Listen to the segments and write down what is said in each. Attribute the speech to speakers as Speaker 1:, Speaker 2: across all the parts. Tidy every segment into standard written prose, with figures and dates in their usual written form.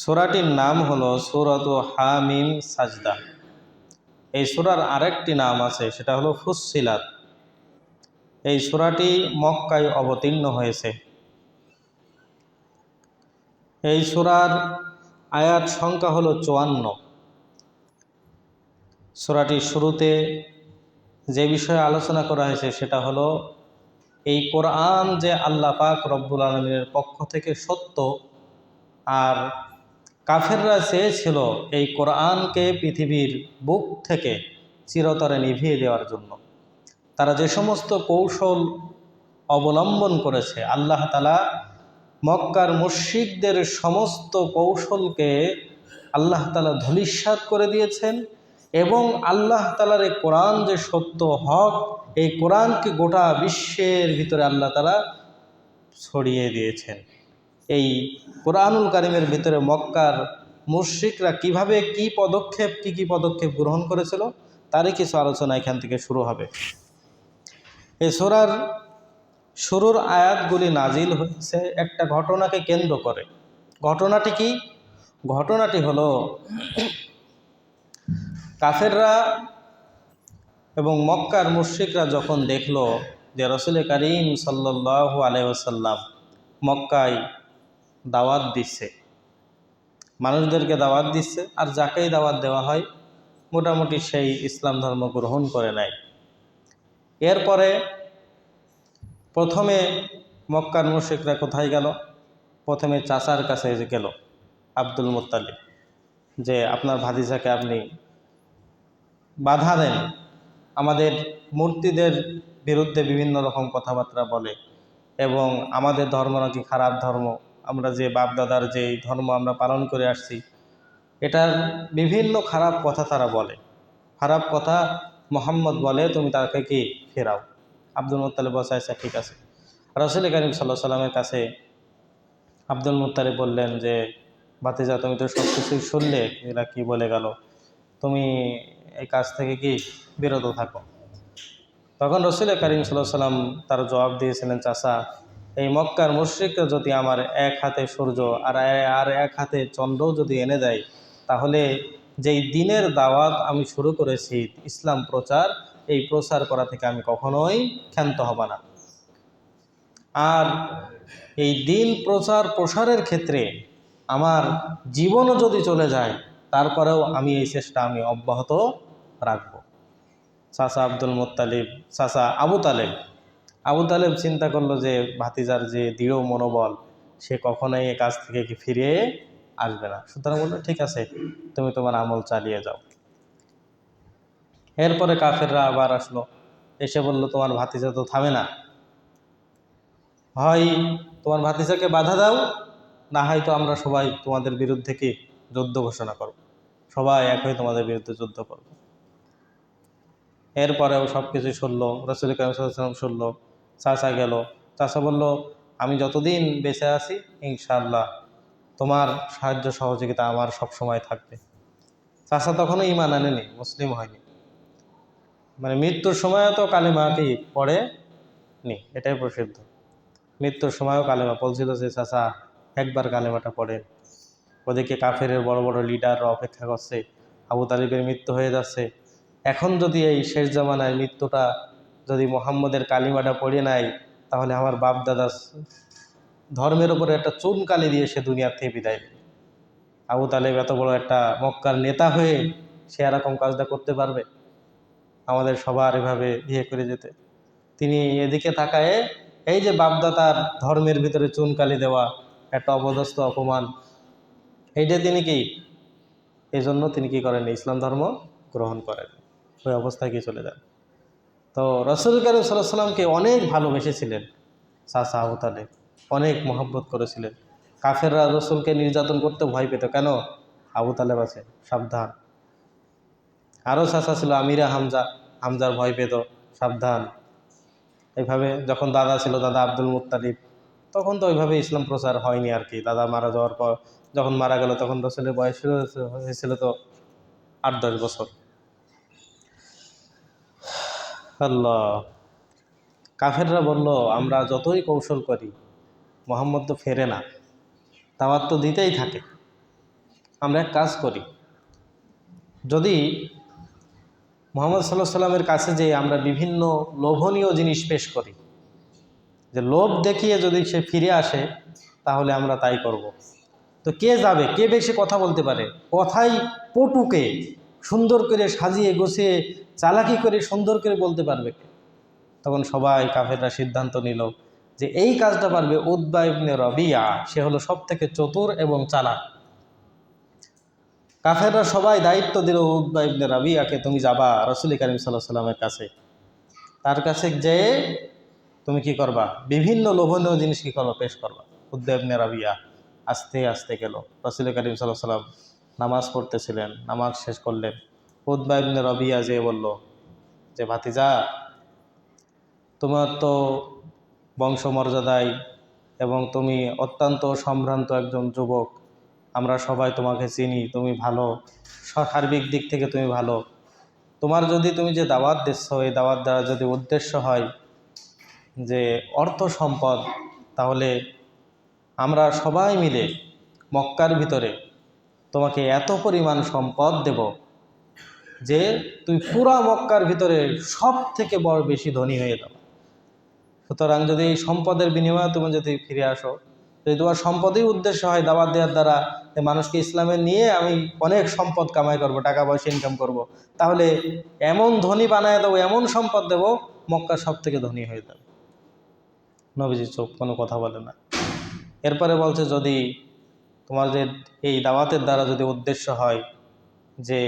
Speaker 1: সূরাটির নাম হলো সূরাত হামিম সাজদা। এই সূরার আরেকটি নাম আছে, সেটা হলো ফুসসিলাত। এই সূরাটি মক্কায় অবতীর্ণ হয়েছে। এই সূরার আয়াত সংখ্যা হলো 54। সূরাটির শুরুতে যে বিষয়ে আলোচনা করা হয়েছে সেটা হলো এই কোরআন যে আল্লাহ পাক রব্বুল আলামিনের পক্ষ থেকে সত্য, আর কাফেররা চেয়েছিল এই কোরআনকে পৃথিবীর বুক থেকে চিরতরে নিভিয়ে দেওয়ার জন্য। তারা যে সমস্ত কৌশল অবলম্বন করেছে, আল্লাহ তাআলা মক্কার মুশরিকদের সমস্ত কৌশলকে আল্লাহ তাআলা ধূলিসাৎ করে দিয়েছেন, এবং আল্লাহ তাআলার এই কোরআন যে সত্য হক, এই কোরআনকে গোটা বিশ্বের ভিতরে আল্লাহ তাআলা ছড়িয়ে দিয়েছেন। এই কোরআনুল কারীমের ভিতরে মক্কার মুশরিকরা কিভাবে কি পদক্ষেপ গ্রহণ করেছিল তারই কিছু আলোচনা এখান থেকে শুরু হবে। এই সূরার শুরুর আয়াতগুলি নাজিল হয়েছে একটা ঘটনাকে কেন্দ্র করে। ঘটনাটি কি? ঘটনাটি হলো কাফেররা এবং মক্কার মুশরিকরা যখন দেখল যে রাসূল করিম সাল্লাল্লাহু আলাইহি ওয়াসাল্লাম মক্কায় দাওয়াত দিচ্ছে, মানুষদেরকে দাওয়াত দিচ্ছে, আর যাকেই দাওয়াত দেওয়া হয় মোটামুটি সেই ইসলাম ধর্ম গ্রহণ করে নেয়। এরপরে প্রথমে মক্কার মুশরিকরা কোথায় গেল? প্রথমে চাচার কাছে গেল, আব্দুল মুত্তালিব, যে আপনার ভাতিজাকে আপনি বাধা দেন, আমাদের মূর্তিদের বিরুদ্ধে বিভিন্ন রকম কথাবার্তা বলে, এবং আমাদের ধর্ম নাকি খারাপ ধর্ম, আমরা যে বাপদাদার যে ধর্ম আমরা পালন করে আসছি এটার বিভিন্ন খারাপ কথা তারা বলে, খারাপ কথা মুহাম্মদ বলে, তুমি তাকে কি ফেরাও। আব্দুল মুত্তালিব বলছে আচ্ছা ঠিক আছে। রাসূল করিম সাল্লাল্লাহু আলাইহি সাল্লামের কাছে আব্দুল মুত্তালিব বললেন যে ভাতিজা, তুমি তো সব কিছুই শুনলে, এরা কি বলে গেল, তুমি এই কাজ থেকে কি বিরত থাকো। তখন রাসূল করিম সাল্লাল্লাহু আলাইহি সাল্লাম তার জবাব দিয়েছিলেন, চাচা, এই মক্কার মুশরিকরা যদি আমার এক হাতে সূর্য আর এক হাতে চন্দ্রও যদি এনে দেয়, তাহলে যেই দিনের দাওয়াত আমি শুরু করেছি ইসলাম প্রচার, এই প্রচার করা থেকে আমি কখনোই ক্ষান্ত হব না। আর এই দিন প্রচার প্রসারের ক্ষেত্রে আমার জীবনও যদি চলে যায়, তারপরেও আমি এই চেষ্টা আমি অব্যাহত রাখব। চাচা আব্দুল মুত্তালিব, চাচা আবু তালেব চিন্তা করলো যে ভাতিজার যে দৃঢ় মনোবল, সে কখনোই এ কাজ থেকে কি ফিরে আসবে না। সুতরাং বললো ঠিক আছে, তুমি তোমার আমল চালিয়ে যাও। এরপরে কাফেররা আবার আসলো, এসে বলল তোমার ভাতিজা তো থামে না, হয় তোমার ভাতিজাকে বাধা দাও, না হয়তো আমরা সবাই তোমাদের বিরুদ্ধে কি যুদ্ধ ঘোষণা করব, সবাই এক হয়ে তোমাদের বিরুদ্ধে যুদ্ধ করব। এরপরেও সব কিছু শুনলো, রাসূল করিম সাল্লাল্লাহু আলাইহি ওয়াসাল্লাম শুনলো। চাচা গেল, চাচা বলল আমি যতদিন বেঁচে আছি ইনশাআল্লাহ তোমার সাহায্য সহযোগিতা আমার সব সময় থাকবে। চাচা তখনও ঈমান আনেনি, মুসলিম হয়নি, মানে মৃত্যুর সময়ও তো কালেমাকেই পড়ে নি, এটাই প্রসিদ্ধ। মৃত্যুর সময়ও কালেমা বলছিল যে চাচা একবার কালেমাটা পড়েন। ওদিকে কাফেরের বড় বড় লিডাররা অপেক্ষা করছে, আবু তালিবের মৃত্যু হয়ে যাচ্ছে, এখন যদি এই শেষ জামানায় মৃত্যুটা যদি মুহাম্মদের কালিমাটা পড়ে নাই, তাহলে আমার বাপ দাদা ধর্মের উপরে একটা চুনকালি দিয়ে সে দুনিয়ার থেকে বিদায় নেবে। আবু তালেব এত বড় একটা মক্কার নেতা হয়ে সে এরকম কাজটা করতে পারবে? আমাদের সবার এভাবে করে যেতে, তিনি এদিকে তাকায়ে এই যে বাপদাতার ধর্মের ভিতরে চুনকালি দেওয়া একটা অপদস্থ অপমান, এইটা তিনি কি এই জন্য তিনি কি করেন, ইসলাম ধর্ম গ্রহণ করেন, ওই অবস্থায় কি চলে যান। তো রাসূল করিম সাল্লাল্লাহু আলাইহি সাল্লামকে অনেক ভালোবেসেছিলেন চাচা আবু তালেব, অনেক মহব্বত করেছিলেন। কাফেররা রাসূলকে নির্যাতন করতে ভয় পেত, কেন? আবু তালেব আছে, সাবধান। আরও চাচা ছিল আমিরা হামজার ভয় পেত, সাবধান। এইভাবে যখন দাদা ছিল, দাদা আব্দুল মুত্তালিব, তখন তো ওইভাবে ইসলাম প্রচার হয়নি আর কি। দাদা মারা যাওয়ার পর যখন মারা গেল তখন রাসূলের বয়স হয়েছিল তো 8-10 বছর। আল্লাহ, কাফেররা বলল আমরা যতই কৌশল করি মুহাম্মদ তো ফেরে না, দাওয়াত তো দিতেই থাকে, আমরা এক কাজ করি, যদি মুহাম্মদ সাল্লাল্লাহু আলাইহি সাল্লামের কাছে যে আমরা বিভিন্ন লোভনীয় জিনিস পেশ করি, যে লোভ দেখিয়ে যদি সে ফিরে আসে তাহলে আমরা তাই করব। তো কে যাবে, কে বেশি কথা বলতে পারে, কথাই পটুকে সুন্দর করে সাজিয়ে গুছিয়ে চালাকি করে সুন্দর করে বলতে পারবে কে? তখন সবাই কাফেররা সিদ্ধান্ত নিল যে এই কাজটা পারবে উতবা ইবনে রবিয়া, সে হলো সব থেকে চতুর এবং চালাক। কাফেররা সবাই দায়িত্ব দিল উতবা ইবনে রবিয়াকে, তুমি যাবা রাসূল কারীম সাল্লাল্লাহু আলাইহি সাল্লামের কাছে, তার কাছে যেয়ে তুমি কি করবা, বিভিন্ন লোভনীয় জিনিস কি করবা, পেশ করবা। উতবা ইবনে রবিয়া আস্তে আস্তে গেল, রাসূল কারীম সাল্লাল্লাহু আলাইহি সাল্লাম নামাজ পড়তেছিলেন, নামাজ শেষ করলেন। উতবা ইবনে রবিয়া যে বলল যে ভাতিজা, তোমার তো বংশমর্যাদায় এবং তুমি অত্যন্ত সম্ভ্রান্ত একজন যুবক, আমরা সবাই তোমাকে চিনি, তুমি ভালো, সার্বিক দিক থেকে তুমি ভালো। তোমার যদি তুমি যে দাওয়াত দিচ্ছ, এই দাওয়াত দ্বারা যদি উদ্দেশ্য হয় যে অর্থ সম্পদ, তাহলে আমরা সবাই মিলে মক্কার ভিতরে তোমাকে এত পরিমাণ সম্পদ দেব যে তুই পুরা মক্কার ভিতরে সব থেকে বড় বেশি ধনী হয়ে যাবে। সুতরাং যদি এই সম্পদের বিনিময়ে তুমি যদি ফিরে আসো, যদি তোমার সম্পদই উদ্দেশ্য হয় দাওয়াত দেওয়ার দ্বারা মানুষকে ইসলামে নিয়ে আমি অনেক সম্পদ কামাই করব, টাকা পয়সা ইনকাম করব, তাহলে এমন ধনী বানায় দেবো, এমন সম্পদ দেব, মক্কা সব থেকে ধনী হয়ে যাবে। নবীজি চুপ, কোনো কথা বলে না। এরপরে বলছে, যদি তোমার যে এই দাওয়াতের দ্বারা যদি উদ্দেশ্য হয় যে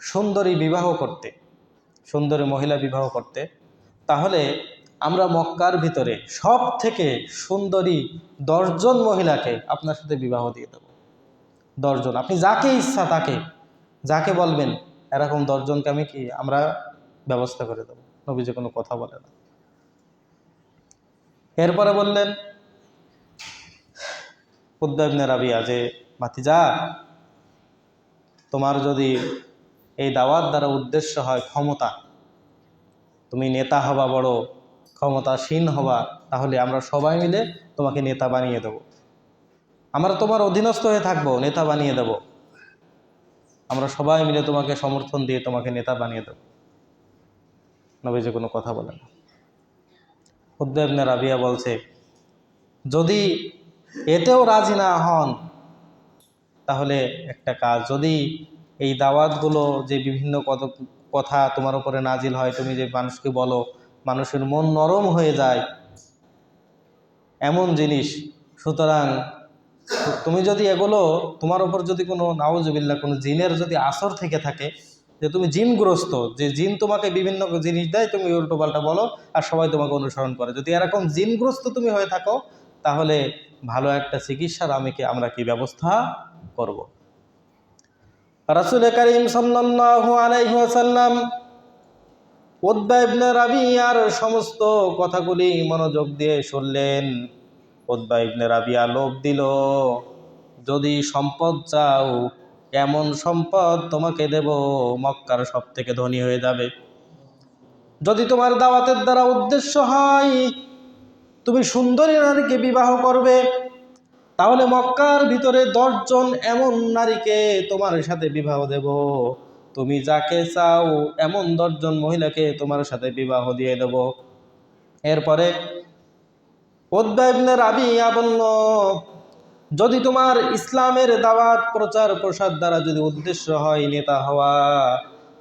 Speaker 1: সুন্দরী বিবাহ করতে, সুন্দরী মহিলা বিবাহ করতে, তাহলে আমরা মক্কার ভিতরে সব থেকে সুন্দরী 10 জন মহিলাকে আপনার সাথে বিবাহ দিয়ে দেব। 10 জন, আপনি যাকে ইচ্ছা তাকে, যাকে বলবেন এরকম 10 জনকে আমি কি আমরা ব্যবস্থা করে দেব। নবীজি কোনো কথা বলে না। এরপরে বললেন উতবা ইবনে রাবিয়া যে ভাতিজা, তোমার যদি এই দাওয়াত দ্বারা উদ্দেশ্য হয় ক্ষমতা, তুমি নেতা হবা, বড় ক্ষমতাসীন হবা, তাহলে আমরা সবাই মিলে তোমাকে নেতা বানিয়ে দেব। আমরা তোমার অধীনস্থ হয়ে থাকবো, নেতা বানিয়ে দেব। আমরা সবাই মিলে তোমাকে সমর্থন দিয়ে তোমাকে নেতা বানিয়ে দেব। নবীজি কোনো কথা বলে না। উতবা ইবনে রাবিয়া বলছে, যদি এতেও রাজি না হন তাহলে একটা কাজ, যদি এই দাওয়াতগুলো যে বিভিন্ন কথা তোমার উপরে নাজিল হয়, তুমি যে মানুষকে বলো, মানুষের মন নরম হয়ে যায় এমন জিনিস, সুতরাং তুমি যদি এগুলো, তোমার উপর যদি কোনো নাউজুবিল্লাহ কোনো জিনের যদি আসর থেকে থাকে, যে তুমি জিনগ্রস্ত, যে জিন তোমাকে বিভিন্ন জিনিস দেয়, তুমি উল্টো পাল্টা বলো আর সবাই তোমাকে অনুসরণ করে, যদি এরকম জিনগ্রস্ত তুমি হয়ে থাকো, তাহলে ভালো একটা চিকিৎসার আমরা কি ব্যবস্থা করব। রাসূল কারীম সাল্লাল্লাহু আলাইহি ওয়াসাল্লাম উতবা ইবনে রাবিয়ার সমস্ত কথাগুলি মনোযোগ দিয়ে শুনলেন। উতবা ইবনে রাবিয়া লোভ দিল, যদি সম্পদ চাও, এমন সম্পদ তোমাকে দেব, মক্কার সব থেকে ধনী হয়ে যাবে। যদি তোমার দাওয়াতের দ্বারা উদ্দেশ্য হয় তুমি সুন্দরী নারীকে বিবাহ করবে, তাহলে মক্কার ভিতরে 10 জন এমন নারীকে তোমার সাথে বিবাহ দেব, তুমি যাকে চাও এমন 10 জন মহিলাকে তোমার সাথে বিবাহ দিয়ে দেব। এরপরে উতবা ইবনে রাবিয়া বলল, যদি তোমার ইসলামের দাওয়াত প্রচার প্রসার দ্বারা যদি উদ্দেশ্য হয় নেতা হওয়া,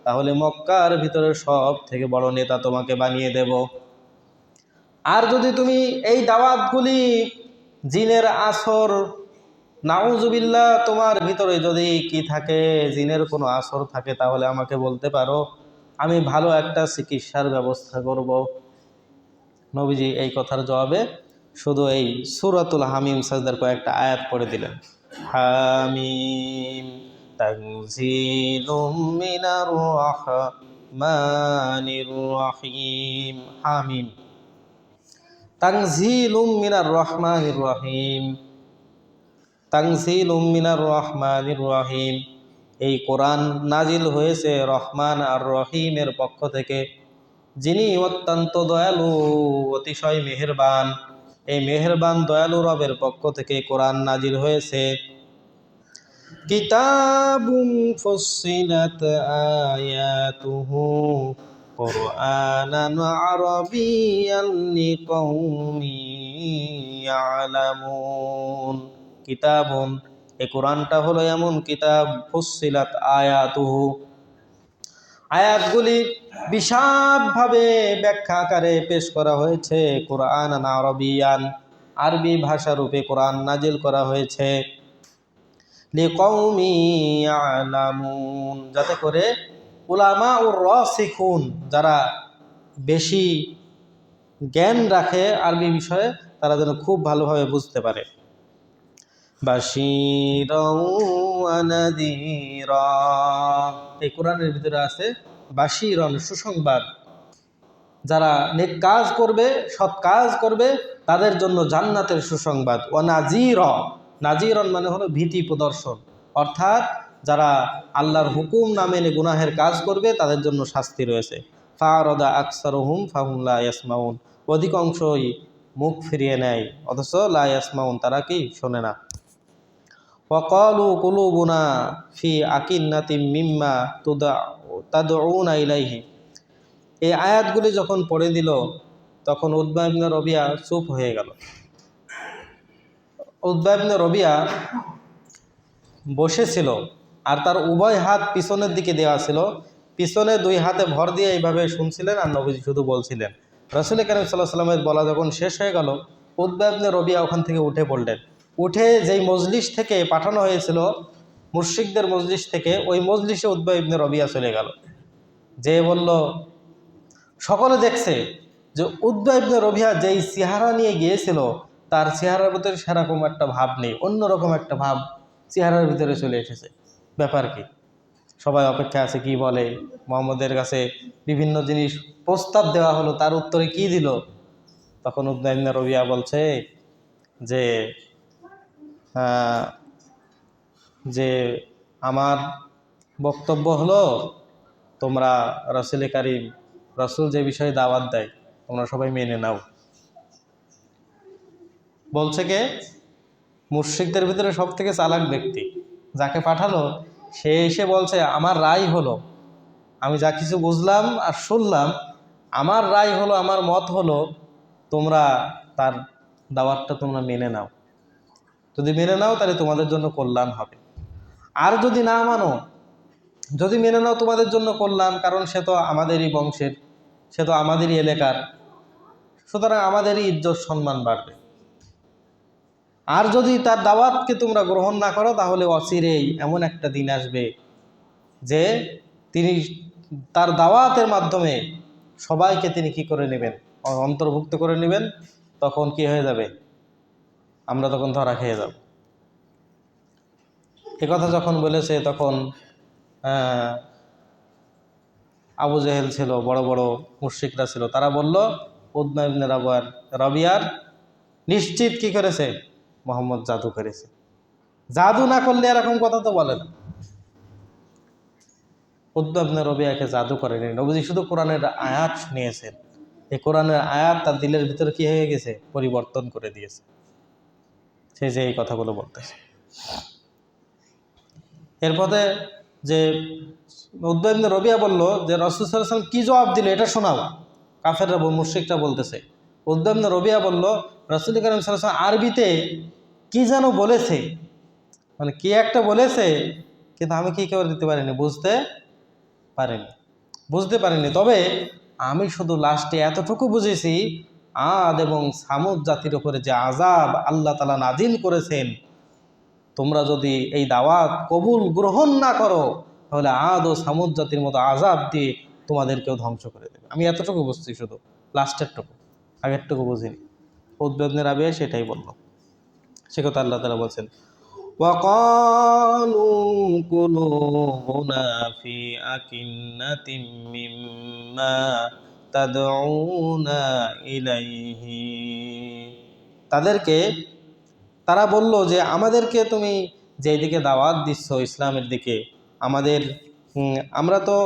Speaker 1: তাহলে মক্কার ভিতরে সব থেকে বড় নেতা তোমাকে বানিয়ে দেব। আর যদি তুমি এই দাওয়াতগুলি জিনের আসর, নাউজুবিল্লাহ, তোমার ভিতরে যদি কি থাকে, জিনের কোনো আসর থাকে, তাহলে আমাকে বলতে পারো, আমি ভালো একটা চিকিৎসার ব্যবস্থা করব। নবীজি এই কথার জবাবে শুধু এই সূরাতুল হামিম সাজদার কয়েকটা আয়াত পড়ে দিলেন। হামিম তানজিলুম মিনার রাহমানির রহিম। হামিম তানজিলুম মিনার রহমানির রহিম। তানজিলুম মিনার রহমানির রহিম, এই কোরআন নাজিল হয়েছে রহমান আর রহিমের পক্ষ থেকে, যিনি অত্যন্ত দয়ালু, অতিশয় মেহেরবান। এই মেহেরবান দয়ালু রবের পক্ষ থেকে কোরআন নাজিল হয়েছে। কিতাবুম ফুসসিলাত আয়াতুহু কুরআনান আরাবিয়্যান লিকাউমিন ইয়ালামুন। কিতাবুন, এই কোরআনটা হলো এমন কিতাব, ফুসসিলাত আয়াতুহু, আয়াতগুলি বিশদভাবে ব্যাখ্যা আকারে পেশ করা হয়েছে। কুরআনান আরাবিয়ান, আরবি ভাষারূপে কোরআন নাজিল করা হয়েছে। লিকাউমি ইয়ালামুন, যাতে করে উলামা উর রাসিখুন, যারা বেশি জ্ঞান রাখে আরবি বিষয়ে, তারা যেন খুব ভালোভাবে বুঝতে পারে। বাশীরাও ওয়া নাযীরা, এই কোরআনের ভিতরে আছে বাশীরন, সুসংবাদ, যারা নেক কাজ করবে, সৎ কাজ করবে, তাদের জন্য জান্নাতের সুসংবাদ। ওয়া নাযীরা, নাযীরন মানে হলো ভীতি প্রদর্শন, অর্থাৎ যারা আল্লাহর হুকুম না মেনে গুনাহের কাজ করবে তাদের জন্য শাস্তি রয়েছে। ফারাদা আকসারুহুম ফাহুম লা ইয়াসমাউন, অধিকাংশই মুখ ফিরিয়ে নেয়, অথচ লা ইয়াসমাউন, তারা কি শোনে না। ওয়াকালু কুলুবুনা ফি আকিন্নাতিম মিম্মা তাদউনা ইলাইহি, এই আয়াতগুলি যখন পড়ে দিল তখন উতবা ইবনে রবিয়া চুপ হয়ে গেল। উতবা ইবনে রবিয়া বসেছিল আর তার উভয় হাত পিছনের দিকে দেওয়া ছিল, পিছনে দুই হাতে ভর দিয়ে এইভাবে শুনছিলেন আর নবীজি শুধু বলছিলেন। রাসূল কারীম সাল্লাল্লাহু আলাইহি ওয়াসাল্লামের বলা যখন শেষ হয়ে গেল, উতবা ইবনে রবিয়া ওখান থেকে উঠে পড়লেন। উঠে যেই মজলিস থেকে পাঠানো হয়েছিল, মুশরিকদের মজলিস থেকে, ওই মজলিসে উতবা ইবনে রবিয়া চলে গেল। যে বলল, সকলে দেখছে যে উতবা ইবনে রবিয়া যেই চেহারা নিয়ে গিয়েছিল তার চেহারার ভিতরে সেরকম একটা ভাব নেই, অন্যরকম একটা ভাব চেহারার ভিতরে চলে এসেছে। ব্যাপার কি? সবাই অপেক্ষা আছে কি বলে। মুহাম্মদের কাছে বিভিন্ন জিনিস প্রস্তাব দেওয়া হলো, তার উত্তরে কি দিল? তখন উতবা ইবনে রবিয়া বলছে যে যে আমার বক্তব্য হলো, তোমরা রাসূল কারীম, রাসূল যে বিষয়ে দাওয়াত দেয় তোমরা সবাই মেনে নাও। বলছে কে? মুশরিকদের ভিতরে সব থেকে চালাক ব্যক্তি, যাকে পাঠালো সে এসে বলছে আমার রায় হলো, আমি যা কিছু বুঝলাম আর শুনলাম, আমার রায় হলো, আমার মত হলো, তোমরা তার দাওয়াতটা তোমরা মেনে নাও। যদি মেনে নাও তাহলে তোমাদের জন্য কল্যাণ হবে, আর যদি না মানো, যদি মেনে নাও তোমাদের জন্য কল্যাণ, কারণ সে তো আমাদেরই বংশের, সে তো আমাদেরই এলাকার, সুতরাং আমাদেরই ইজ্জত সম্মান বাড়বে। আর যদি তার দাওয়াতকে তোমরা গ্রহণ না করো তাহলে অচিরেই এমন একটা দিন আসবে যে তিনি তার দাওয়াতের মাধ্যমে সবাইকে তিনি কি করে নেবেন, অন্তর্ভুক্ত করে নেবেন। তখন কি হয়ে যাবে? আমরা তখন ধরা খেয়ে যাব। কথা যখন বলেছে তখন আবু জেহেল ছিল, বড় বড় মুশরিকরা ছিল, তারা বলল উতবা ইবনে রবিয়ার নিশ্চিত কি করেছে? মুহাম্মদ জাদু করেছে। জাদু না করলে এরকম কথা তো বলে না। উতবা ইবনে রবিয়াকে জাদু করেনি, নবীজি শুধু কোরআনের আয়াত শুনিয়েছেন। এই কোরআনের আয়াত তার দিলের ভিতরে কি হয়ে গেছে? পরিবর্তন করে দিয়েছে। সে যে এই কথাগুলো বলতেছে। এরপরে যে উতবা ইবনে রবিয়া বলল যে রাসূল সাল্লাল্লাহু আলাইহি ওয়াসাল্লাম কি জবাব দিল এটা শোনাও। কাফেররা, মুশরিকরা বলতেছে। উতবা ইবনে রবিয়া বলল রাসূল কারীম সাল্লাল্লাহু আলাইহি ওয়াসাল্লাম আরবিতে কি যেন বলেছে, মানে কি একটা বলেছে, কিন্তু আমি কি করে দিতে পারিনি, বুঝতে পারিনি। তবে আমি শুধু লাস্টে এতটুকু বুঝেছি, আদ এবং সামুদ জাতির উপরে যে আযাব আল্লাহ তাআলা নাজিল করেছেন, তোমরা যদি এই দাওয়াত কবুল গ্রহণ না করো তাহলে আদ ও সামুদ জাতির মতো আযাব দিয়ে তোমাদেরকেও ধ্বংস করে দেবে। আমি এতটুকু বুঝছি, শুধু লাস্টেরটুকু, আগেরটুকু বুঝিনি। উতবা ইবনে রাবিয়া সেটাই বলল। সে কথা আল্লাহ তাআলা বলছেন, وقالوا قلوبنا في أكنة مما تدعونا إليه, তারা বলল যে আমাদেরকে তুমি যেই দিকে দাওয়াত দিচ্ছ ইসলামের দিকে, আমরা তো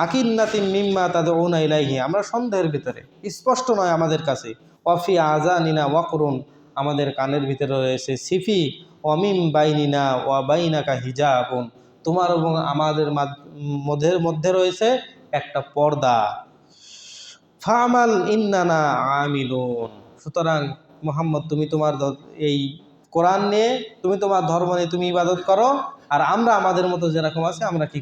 Speaker 1: আকিন্নাতিম মিম্মা তাদউনা ইলাইহি, আমরা সন্দেহের ভিতরে, স্পষ্ট নয় আমাদের কাছে। ওয়াফি আযানিনা ওয়াকরুন, আমাদের কানের ভিতরে রয়েছে সিফি। অমিম বাইনিনা ওয়া বাইনাকা হিজাবুন, তোমার এবং আমাদের মধ্যে রয়েছে একটা পর্দা। ফামাল ইন্নানা আমিলুন, সুতরাং মুহাম্মদ তুমি তোমার এই কোরআন নিয়ে, তুমি তোমার ধর্ম নিয়ে তুমি ইবাদত করো, আর আমরা আমাদের মতো যেরকম আছে আমরা কি